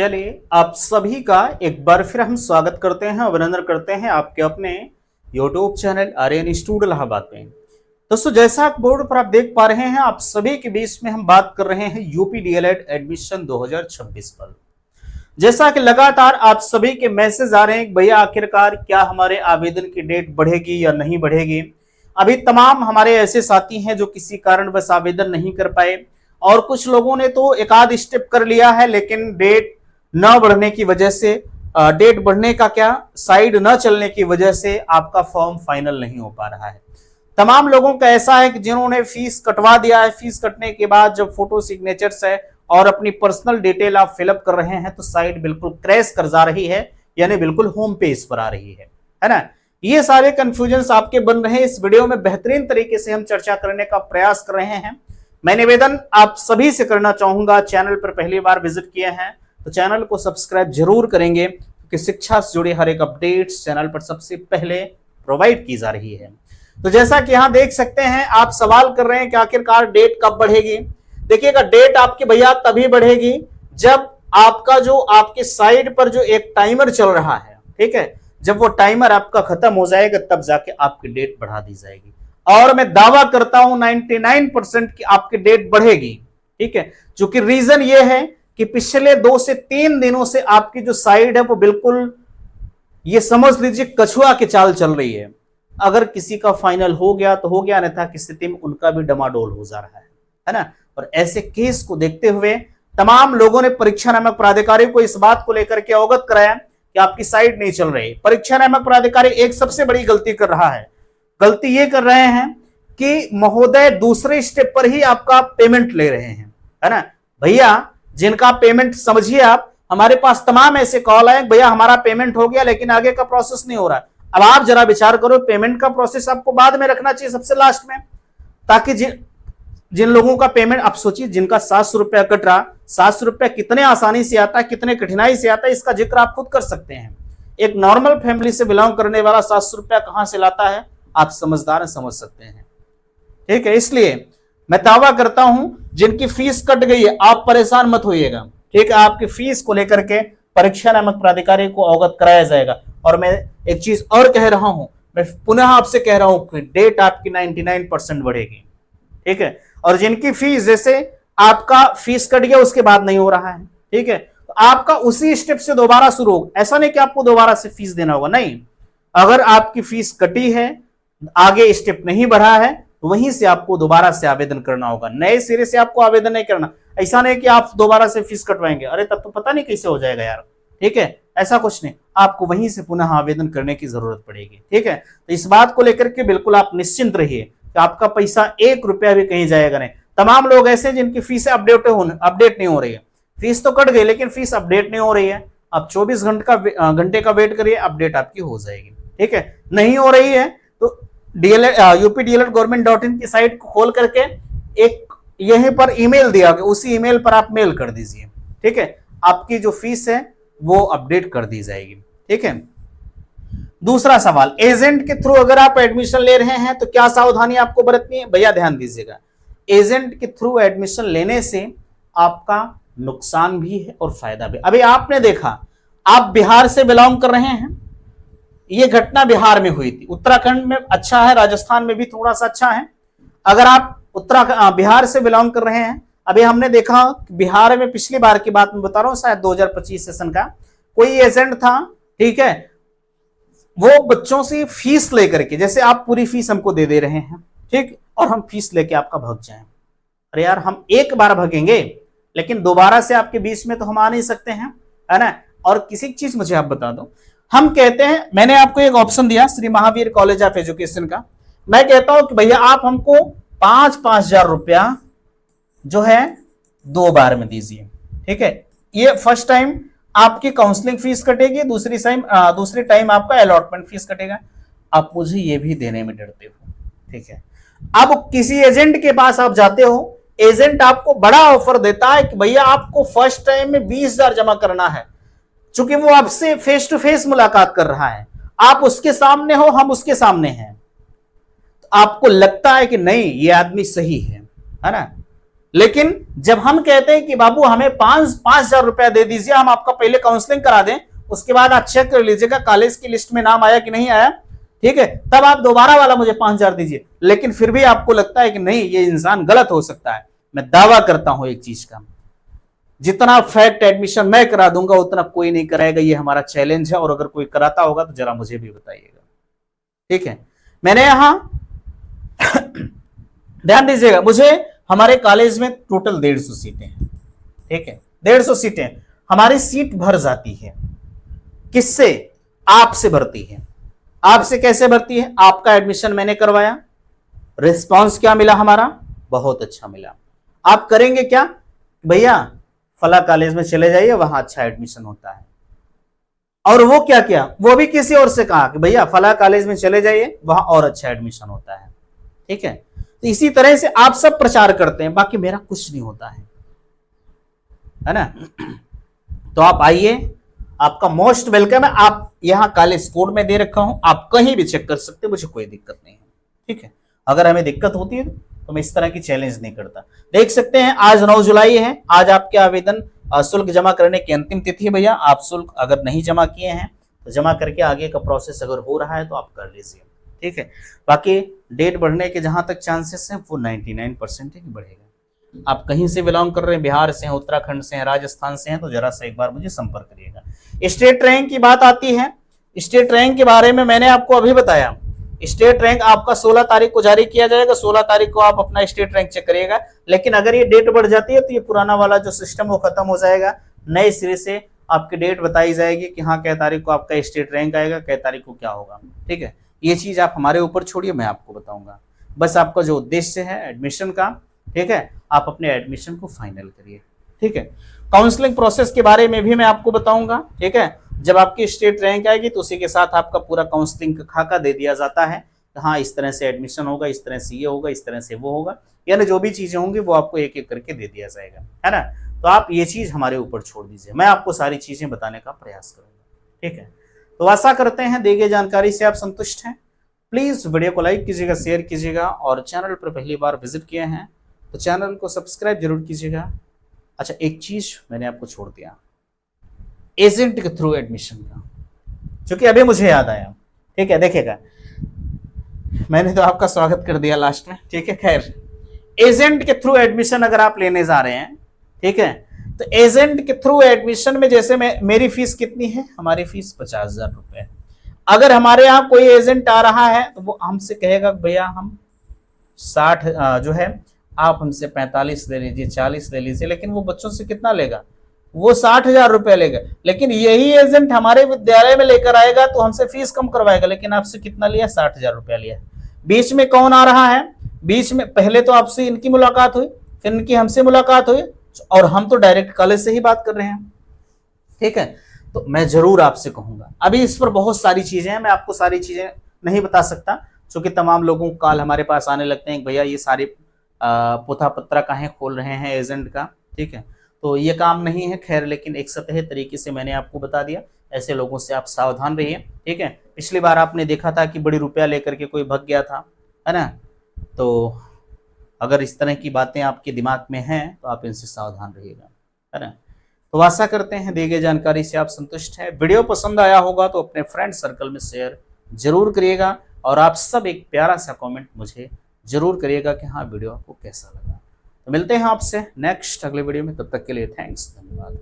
चलिए आप सभी का एक बार फिर हम स्वागत करते हैं, अभिनंदन करते हैं आपके अपने YouTube channel Aryan institute Allahabad में। दोस्तों, जैसा आप बोर्ड पर आप देख पा रहे हैं, आप सभी के बीच में हम बात कर रहे हैं यूपी डीएलएड एडमिशन 2026 पर। जैसा कि लगातार आप सभी के मैसेज आ रहे हैं, भैया आखिरकार क्या हमारे आवेदन की डेट बढ़ेगी या नहीं बढ़ेगी। अभी तमाम हमारे ऐसे साथी हैं जो किसी कारणवश आवेदन नहीं कर पाए, और कुछ लोगों ने तो एक आध स्टेप कर लिया है, लेकिन डेट न बढ़ने की वजह से, डेट बढ़ने का क्या, साइड न चलने की वजह से आपका फॉर्म फाइनल नहीं हो पा रहा है। तमाम लोगों का ऐसा है कि जिन्होंने फीस कटवा दिया है, फीस कटने के बाद जब फोटो सिग्नेचर्स है और अपनी पर्सनल डिटेल आप फिलअप कर रहे हैं तो साइट बिल्कुल क्रैश कर जा रही है, यानी बिल्कुल होम पेज पर आ रही है ना। ये सारे कंफ्यूजन आपके बन रहे हैं। इस वीडियो में बेहतरीन तरीके से हम चर्चा करने का प्रयास कर रहे हैं। मैं निवेदन आप सभी से करना चाहूंगा, चैनल पर पहली बार विजिट किए हैं तो चैनल को सब्सक्राइब जरूर करेंगे, क्योंकि शिक्षा से जुड़े हर एक अपडेट्स चैनल पर सबसे पहले प्रोवाइड की जा रही है। तो जैसा कि यहां देख सकते हैं, आप सवाल कर रहे हैं कि आखिरकार डेट कब बढ़ेगी। देखिएगा, डेट आपकी भैया तभी बढ़ेगी जब आपका जो आपके साइड पर जो एक टाइमर चल रहा है, ठीक है, जब वो टाइमर आपका खत्म हो जाएगा तब जाके आपकी डेट बढ़ा दी जाएगी। और मैं दावा करता हूं 99% की आपकी डेट बढ़ेगी, ठीक है। चूंकि रीजन ये है कि पिछले 2 से 3 दिनों से आपकी जो साइड है वो बिल्कुल, ये समझ लीजिए, कछुआ की चाल चल रही है। अगर किसी का फाइनल हो गया तो हो गया, अन्यथा की स्थिति में उनका भी डमाडोल हो जा रहा है ना। और ऐसे केस को देखते हुए तमाम लोगों ने परीक्षा नामक प्राधिकारी को इस बात को लेकर के अवगत कराया कि आपकी साइड नहीं चल रही। परीक्षा नामक प्राधिकारी एक सबसे बड़ी गलती कर रहा है। गलती ये कर रहे हैं कि महोदय दूसरे स्टेप पर ही आपका पेमेंट ले रहे हैं, है ना। भैया जिनका पेमेंट, समझिए आप, हमारे पास तमाम ऐसे कॉल आए, भैया हमारा पेमेंट हो गया लेकिन आगे का प्रोसेस नहीं हो रहा। अब आप जरा विचार करो, पेमेंट का प्रोसेस आपको बाद में रखना चाहिए, सबसे लास्ट में, ताकि जिन लोगों का पेमेंट, आप सोचिए जिनका 700 रुपया कट रहा, 700 रुपया कितने आसानी से आता है, कितने कठिनाई से आता है, इसका जिक्र आप खुद कर सकते हैं। एक नॉर्मल फैमिली से बिलोंग करने वाला 700 रुपया कहां से लाता है, आप समझदार समझ सकते हैं, ठीक है। इसलिए मैं दावा करता हूं, जिनकी फीस कट गई है आप परेशान मत होइएगा, ठीक है। आपकी फीस को लेकर के परीक्षा नामक प्राधिकारी को अवगत कराया जाएगा। और मैं एक चीज और कह रहा हूं, मैं पुनः आपसे कह रहा हूं कि डेट आपकी 99% बढ़ेगी, ठीक है। और जिनकी फीस, जैसे आपका फीस कट गया उसके बाद नहीं हो रहा है, ठीक है, तो आपका उसी स्टेप से दोबारा शुरू होगा। ऐसा नहीं कि आपको दोबारा से फीस देना होगा, नहीं। अगर आपकी फीस कटी है, आगे स्टेप नहीं बढ़ा है, तो वहीं से आपको दोबारा से आवेदन करना होगा। नए सिरे से आपको आवेदन नहीं करना। ऐसा नहीं कि आप दोबारा से फीस कटवाएंगे, अरे तब तो पता नहीं कैसे हो जाएगा यार, ठीक है। ऐसा कुछ नहीं, आपको वहीं से पुनः आवेदन करने की जरूरत पड़ेगी, ठीक है। तो इस बात को लेकर के बिल्कुल आप निश्चिंत रहिए कि आपका पैसा 1 रुपया भी कहीं जाएगा नहीं। तमाम लोग ऐसे जिनकी फीस अपडेट नहीं हो रही है, फीस तो कट गई लेकिन फीस अपडेट नहीं हो रही है। आप 24 घंटे का वेट करिए, अपडेट आपकी हो जाएगी, ठीक है। नहीं हो रही है तो यूपी डीएलएड गवर्नमेंट.in की साइट को खोल करके एक यहीं पर ईमेल दिया गया, उसी ईमेल पर आप मेल कर दीजिए, ठीक है। आपकी जो फीस है वो अपडेट कर दी जाएगी, ठीक है। दूसरा सवाल, एजेंट के थ्रू अगर आप एडमिशन ले रहे हैं तो क्या सावधानी आपको बरतनी है। भैया ध्यान दीजिएगा, एजेंट के थ्रू एडमिशन लेने से आपका नुकसान भी है और फायदा भी। अभी आपने देखा, आप बिहार से बिलोंग कर रहे हैं, ये घटना बिहार में हुई थी। उत्तराखंड में अच्छा है, राजस्थान में भी थोड़ा सा अच्छा है। अगर आप बिहार से बिलोंग कर रहे हैं, अभी हमने देखा बिहार में, पिछली बार की बात मैं बता रहा हूं, शायद 2025 सेशन का कोई एजेंट था, ठीक है, वो बच्चों से फीस लेकर के, जैसे आप पूरी फीस हमको दे रहे हैं, ठीक, और हम फीस लेके आपका भाग जाएं। अरे यार, हम एक बार भागेंगे लेकिन दोबारा से आपके बीच में तो हम आ नहीं सकते हैं, है ना। और किसी चीज मुझे आप बता दो, हम कहते हैं, मैंने आपको एक ऑप्शन दिया Shri Mahavir college of education का, मैं कहता हूं कि भैया आप हमको 5-5 हजार रुपया जो है 2 बार में दीजिए, ठीक है। ये फर्स्ट टाइम आपकी काउंसलिंग फीस कटेगी, दूसरी टाइम आपका अलॉटमेंट फीस कटेगा। आप मुझे ये भी देने में डरते हो, ठीक है। अब किसी एजेंट के पास आप जाते हो, एजेंट आपको बड़ा ऑफर देता है कि भैया आपको फर्स्ट टाइम में 20,000 जमा करना है। चूंकि वो आपसे फेस टू फेस मुलाकात कर रहा है, आप उसके सामने हो, हम उसके सामने हैं, तो आपको लगता है कि नहीं ये आदमी सही है ना। लेकिन जब हम कहते हैं कि बाबू हमें 5,000 रुपया दे दीजिए, हम आपका पहले काउंसलिंग करा दें, उसके बाद आप चेक कर लीजिएगा कॉलेज की लिस्ट में नाम आया कि नहीं आया, ठीक है, तब आप दोबारा वाला मुझे 5,000 दीजिए। लेकिन फिर भी आपको लगता है कि नहीं ये इंसान गलत हो सकता है, मैं दावा करता हूं एक चीज का, जितना फैक्ट एडमिशन मैं करा दूंगा उतना कोई नहीं कराएगा, ये हमारा चैलेंज है। और अगर कोई कराता होगा तो जरा मुझे भी बताइएगा, ठीक है। मैंने यहां ध्यान दीजिएगा, मुझे हमारे कॉलेज में टोटल 150 सीटें हैं, ठीक है, 150 सीटें हमारी सीट भर जाती है। किससे? आपसे भरती है। आपसे कैसे भरती है? आपका एडमिशन मैंने करवाया, रिस्पांस क्या मिला हमारा? बहुत अच्छा मिला। आप करेंगे क्या? भैया फला कॉलेज में चले जाइए, वहां अच्छा एडमिशन होता है। और वो क्या किया? वो भी किसी और से कहा कि भैया फला कॉलेज में चले जाइए, वहां और अच्छा एडमिशन होता है, ठीक है। तो इसी तरह से आप सब प्रचार करते हैं, बाकी मेरा कुछ नहीं होता है ना। तो आप आइए, आपका मोस्ट वेलकम है। आप यहां कॉलेज कोड में दे रखा हूं, आप कहीं भी चेक कर सकते हैं, मुझे कोई दिक्कत नहीं है, ठीक है। अगर हमें दिक्कत होती है तो मैं इस तरह की चैलेंज नहीं करता। देख सकते हैं आज 9 जुलाई है, आज आपके आवेदन शुल्क जमा करने की अंतिम तिथि है। भैया आप शुल्क अगर नहीं जमा किए हैं तो जमा करके आगे का प्रोसेस अगर हो रहा है तो आप कर लीजिए, ठीक है। बाकी डेट बढ़ने के जहां तक चांसेस हैं वो 99% है कि बढ़ेगा। आप कहीं से बिलोंग कर रहे हैं, बिहार से हैं, उत्तराखंड से हैं, राजस्थान से हैं, तो जरा सा एक बार मुझे संपर्क करिएगा। स्टेट रैंक की बात आती है, स्टेट रैंक के बारे में मैंने आपको अभी बताया। स्टेट रैंक आपका 16 तारीख को जारी किया जाएगा, 16 तारीख को आप अपना स्टेट रैंक चेक करिएगा। लेकिन अगर ये डेट बढ़ जाती है तो ये पुराना वाला जो सिस्टम वो खत्म हो जाएगा, नए सिरे से आपकी डेट बताई जाएगी कि हाँ कै तारीख को आपका स्टेट रैंक आएगा, कै तारीख को क्या होगा, ठीक है। ये चीज आप हमारे ऊपर छोड़िए, मैं आपको बताऊंगा। बस आपका जो उद्देश्य है एडमिशन का, ठीक है, आप अपने एडमिशन को फाइनल करिए, ठीक है। काउंसलिंग प्रोसेस के बारे में भी मैं आपको बताऊंगा, ठीक है। जब आपकी स्टेट रैंक आएगी तो उसी के साथ आपका पूरा काउंसलिंग का खाका दे दिया जाता है। हाँ इस तरह से एडमिशन होगा, इस तरह से ये होगा, इस तरह से वो होगा, यानी जो भी चीजें होंगी वो आपको एक एक करके दे दिया जाएगा, है ना। तो आप ये चीज हमारे ऊपर छोड़ दीजिए, मैं आपको सारी चीजें बताने का प्रयास करूंगा, ठीक है। तो आशा करते हैं दी गई जानकारी से आप संतुष्ट हैं। प्लीज वीडियो को लाइक कीजिएगा, शेयर कीजिएगा, और चैनल पर पहली बार विजिट किए हैं तो चैनल को सब्सक्राइब जरूर कीजिएगा। अच्छा एक चीज मैंने आपको छोड़ दिया, एजेंट के थ्रू एडमिशन का, क्योंकि अभी मुझे याद आया, ठीक है। देखिएगा मैंने तो आपका स्वागत कर दिया लास्ट में, ठीक है। खैर एजेंट के थ्रू एडमिशन अगर आप लेने जा रहे हैं, ठीक है, तो एजेंट के थ्रू एडमिशन में जैसे मेरी फीस कितनी है? हमारी फीस 50,000 रुपए। अगर हमारे यहाँ कोई एजेंट आ रहा है तो वो हमसे कहेगा भैया हम 60 जो है आप हमसे 45 ले लीजिए, 40 ले लीजिए, लेकिन वो बच्चों से कितना लेगा? वो 60,000 रुपए लेगा। लेकिन यही एजेंट हमारे विद्यालय में लेकर आएगा तो हमसे फीस कम करवाएगा, लेकिन आपसे कितना लिया? 60,000 रुपया लिया। बीच में कौन आ रहा है? बीच में पहले तो आपसे इनकी मुलाकात हुई, फिर इनकी हमसे मुलाकात हुई, और हम तो डायरेक्ट कॉलेज से ही बात कर रहे हैं, ठीक है। तो मैं जरूर आपसे कहूंगा, अभी इस पर बहुत सारी चीजें हैं, मैं आपको सारी चीजें नहीं बता सकता, क्योंकि तमाम लोगों को कॉल हमारे पास आने लगते हैं भैया ये सारे पोथा पत्रा काहे खोल रहे हैं एजेंट का, ठीक है। तो ये काम नहीं है, खैर, लेकिन एक सतह तरीके से मैंने आपको बता दिया। ऐसे लोगों से आप सावधान रहिए, ठीक है। पिछली बार आपने देखा था कि बड़ी रुपया लेकर के कोई भग गया था, है ना। तो अगर इस तरह की बातें आपके दिमाग में हैं तो आप इनसे सावधान रहिएगा, है ना। तो आशा करते हैं दी गई जानकारी से आप संतुष्ट हैं। वीडियो पसंद आया होगा तो अपने फ्रेंड सर्कल में शेयर जरूर करिएगा, और आप सब एक प्यारा सा कमेंट मुझे जरूर करिएगा कि हाँ वीडियो आपको कैसा लगा। तो मिलते हैं आपसे नेक्स्ट अगले वीडियो में, तब तक के लिए थैंक्स, धन्यवाद।